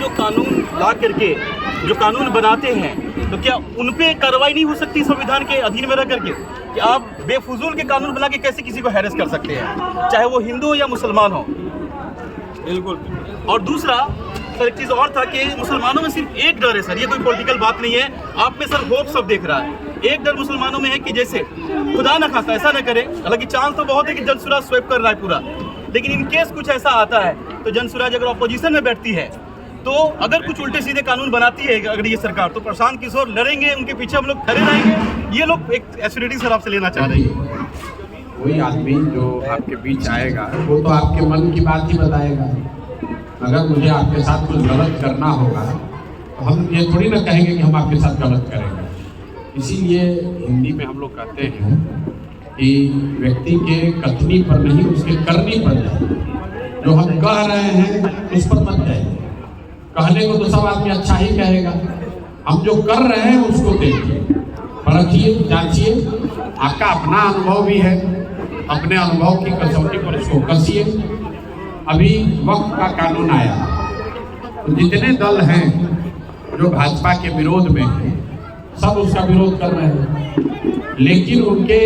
जो कानून ला करके जो कानून बनाते हैं, तो क्या उन पे कार्रवाई नहीं हो सकती संविधान के अधीन में रह करके? कि आप बेफजूल के कानून बना के कैसे किसी को हैरेस कर सकते हैं, चाहे वो हिंदू हो या मुसलमान हो? बिल्कुल। और दूसरा सर, एक चीज़ और था कि मुसलमानों में सिर्फ एक डर है सर, ये कोई पॉलिटिकल बात नहीं है, आप में सर होप सब देख रहा है। एक डर मुसलमानों में है कि जैसे खुदा ना खास्ता ऐसा ना करे, हालांकि चांस तो बहुत है कि जनसुराज स्वेप कर रहा है पूरा, लेकिन इन केस कुछ ऐसा आता है तो जनसुराज अगर अपोजिशन में बैठती है, तो अगर कुछ उल्टे सीधे कानून बनाती है अगर ये सरकार, तो प्रशांत किशोर लड़ेंगे, उनके पीछे हम लोग खड़े रहेंगे। ये लोग एक एश्योरिटी सर आपसे लेना चाह रहे हैं। कोई आदमी जो आपके बीच आएगा वो तो आपके मन की बात ही बताएगा। अगर मुझे आपके साथ कुछ गलत करना होगा तो हम ये थोड़ी ना कहेंगे कि हम आपके साथ गलत करेंगे। इसीलिए हिंदी में हम लोग कहते हैं कि व्यक्ति के कथनी पर नहीं, उसके करनी पर जाए। जो हम कह रहे हैं उस पर मत जाइए। कहने को तो सब आदमी अच्छा ही कहेगा, हम जो कर रहे हैं उसको देखिए, परखिए, जांचिए। आपका अपना अनुभव भी है, अपने अनुभव की कसौटी पर उसको कसिए। अभी वक्त का कानून आया, तो जितने दल हैं जो भाजपा के विरोध में हैं, सब उसका विरोध कर रहे हैं, लेकिन उनके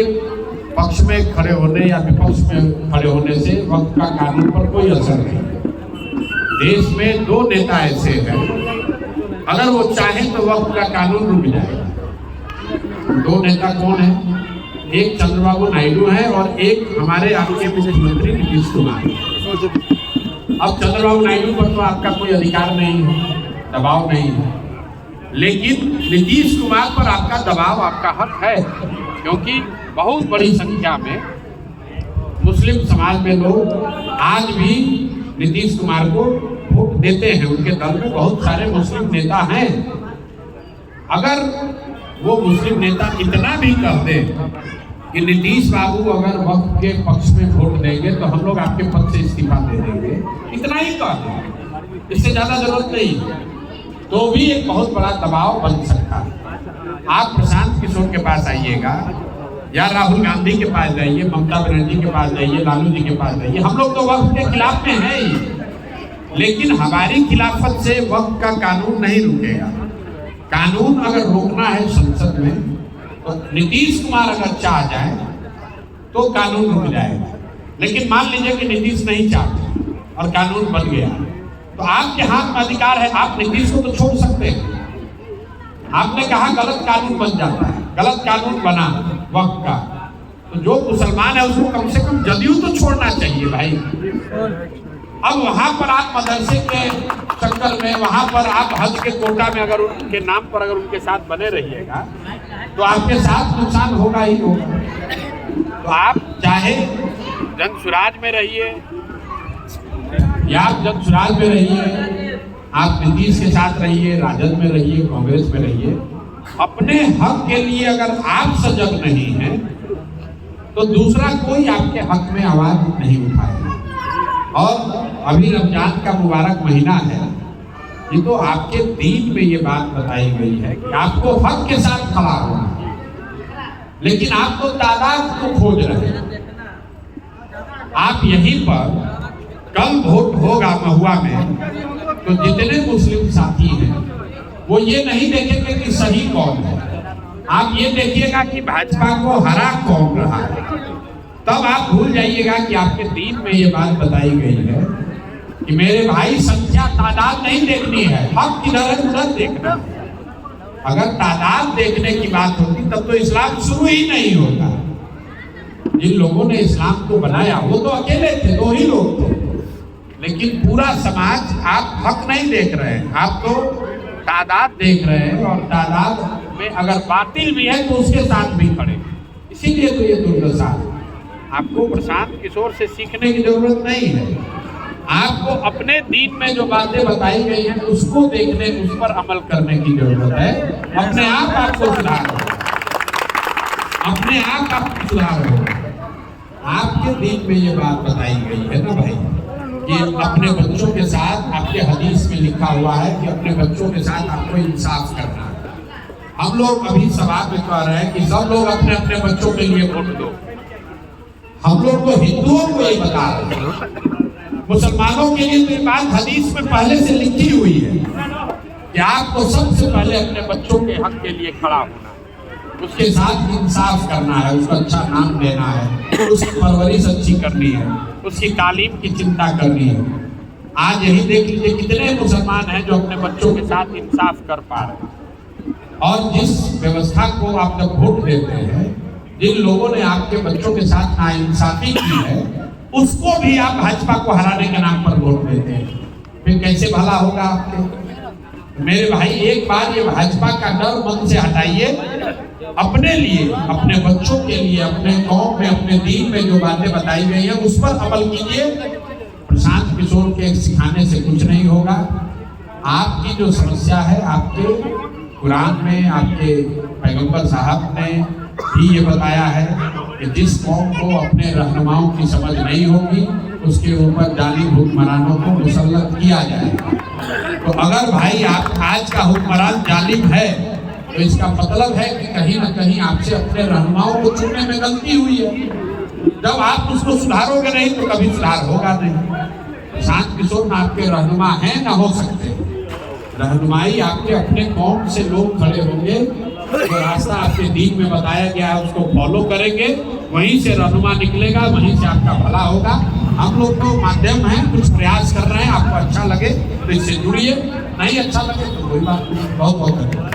पक्ष में खड़े होने या विपक्ष में खड़े होने से वक्त का कानून पर कोई असर नहीं है। देश में दो नेता ऐसे हैं, अगर वो चाहें तो वक्त का कानून रुक जाएगा। दो नेता कौन है? एक चंद्रबाबू नायडू है और एक हमारे आपके मुख्यमंत्री नीतीश कुमार। अब चंद्रबाबू नायडू पर तो आपका कोई अधिकार नहीं है, दबाव नहीं है, लेकिन नीतीश कुमार पर आपका दबाव, आपका हक है, क्योंकि बहुत बड़ी संख्या में मुस्लिम समाज में लोग आज भी नीतीश कुमार को वोट देते हैं। उनके दल में बहुत सारे मुस्लिम नेता हैं। अगर वो मुस्लिम नेता इतना भी कहते कि नीतीश बाबू अगर वक्त के पक्ष में वोट देंगे तो हम लोग आपके पद से इस्तीफा दे देंगे, इतना ही कह दें, इससे ज्यादा जरूरत नहीं, तो भी एक बहुत बड़ा दबाव बन सकता है। आप प्रशांत किशोर के पास आइएगा या राहुल गांधी के पास जाइए, ममता बनर्जी के पास जाइए, लालू जी के पास जाइए, हम लोग तो वक्त के खिलाफ में हैं ही, लेकिन हमारी खिलाफत से वक्त का कानून नहीं रुकेगा। कानून अगर रोकना है संसद में, तो नीतीश कुमार अगर चाह जाए तो कानून रुक जाएगा। लेकिन मान लीजिए कि नीतीश नहीं चाहते और कानून बन गया, तो आपके हाथ में अधिकार है, आप नीतीश को तो छोड़ सकते हैं। आपने कहा गलत कानून बन जाता है, गलत कानून बना वक्त का, तो जो मुसलमान है उसको कम से कम जदयू तो छोड़ना चाहिए भाई। अब वहां पर आप मदरसे के चक्कर में, वहां पर आप हज के कोटा में अगर उनके नाम पर अगर उनके साथ बने रहिएगा तो आपके साथ नुकसान होगा ही होगा। तो आप चाहे जनसुराज में रहिए या आप जनसुराज में रहिए, आप नीतीश के साथ रहिए, राजद में रहिए, कांग्रेस में रहिए, अपने हक के लिए अगर आप सजग नहीं हैं तो दूसरा कोई आपके हक में आवाज नहीं उठाएगा। और अभी रमजान का मुबारक महीना है, ये तो आपके दीन में ये बात बताई गई है कि आपको हक के साथ खड़ा होना, लेकिन आप तो तादाद को खोज रहे हैं। आप यहीं पर कल वोट होगा महुआ में, तो जितने मुस्लिम साथी हैं वो ये नहीं देखेंगे कि सही कौन है, आप ये देखिएगा कि भाजपा को हरा कौन रहा है। तब आप भूल जाइएगा कि आपके दीन में ये बात बताई गई है कि मेरे भाई संख्या तादाद नहीं देखनी है, हक किधर है उधर देखना है। अगर तादाद देखने की बात होती तब तो इस्लाम शुरू ही नहीं होता। जिन लोगों ने इस्लाम को बनाया वो तो अकेले थे, दो ही लोग थे, लेकिन पूरा समाज आप हक नहीं देख रहे हैं, आप तो तादाद देख रहे हैं, और तादाद में अगर बातिल भी है तो उसके साथ भी खड़े। इसीलिए तो ये दुर्दशा है। आपको प्रशांत किशोर से सीखने की जरूरत नहीं है, आपको अपने दीन में जो बातें बताई गई हैं उसको देखने, उस पर अमल करने की जरूरत है। अपने आप आपको सुधार हो, अपने आप आपको सुधार हो। आपके दीन में ये बात बताई गई है ना भाई कि अपने बच्चों के साथ, आपके हदीस में लिखा हुआ है कि अपने बच्चों के साथ आपको इंसाफ करना है। हम लोग अभी सवाल में कह रहे हैं कि सब लोग अपने अपने बच्चों के लिए वोट दो। हम लोग तो हिंदुओं को ये बता रहे हैं, मुसलमानों के लिए तो ये बात हदीस में पहले से लिखी हुई है आपको सबसे पहले अपने बच्चों के हक के लिए खड़ा होना, उसके साथ इंसाफ करना है, उसको अच्छा नाम देना है, उसकी परवरिश अच्छी करनी है, उसकी तालीम की चिंता करनी है। आज यही देख लीजिए कितने मुसलमान हैं जो अपने बच्चों के साथ इंसाफ कर पा रहे हैं। और जिस व्यवस्था को आप जब वोट देते हैं, जिन लोगों ने आपके बच्चों के साथ नाइंसाफी की है, उसको भी आप भाजपा को हराने के नाम पर वोट देते हैं, फिर कैसे भला होगा आपके? मेरे भाई, एक बार ये भाजपा का डर मन से हटाइए, अपने लिए, अपने बच्चों के लिए, अपने कौम में, अपने दीन में जो बातें बताई गई हैं उस पर अमल कीजिए। प्रशांत किशोर के सिखाने से कुछ नहीं होगा। आपकी जो समस्या है, आपके कुरान में, आपके पैगंबर साहब ने भी ये बताया है कि जिस कौम को अपने रहनुमाओं की समझ नहीं होगी उसके ऊपर जालिम हुक्मरानों को मुसल्लत किया जाएगा। तो अगर भाई आप आज का हुक्मरान जालिम है तो इसका मतलब है कि कहीं ना कहीं आपसे अपने रहनुमाओं को चुनने में गलती हुई है। जब आप उसको सुधारोगे नहीं तो कभी सुधार होगा नहीं। प्रशांत किशोर ना आपके रहनुमा हैं, ना हो सकते। रहनुमाई आपके अपने कौम से लोग खड़े होंगे, जो रास्ता आपके दीन में बताया गया है उसको फॉलो करेंगे, वहीं से रहनुमा निकलेगा, वहीं से आपका भला होगा। हम लोग तो माध्यम हैं, कुछ प्रयास कर रहे हैं, आपको अच्छा लगे तो इससे जुड़िए, नहीं अच्छा लगे तो कोई बात नहीं। बहुत बहुत धन्यवाद।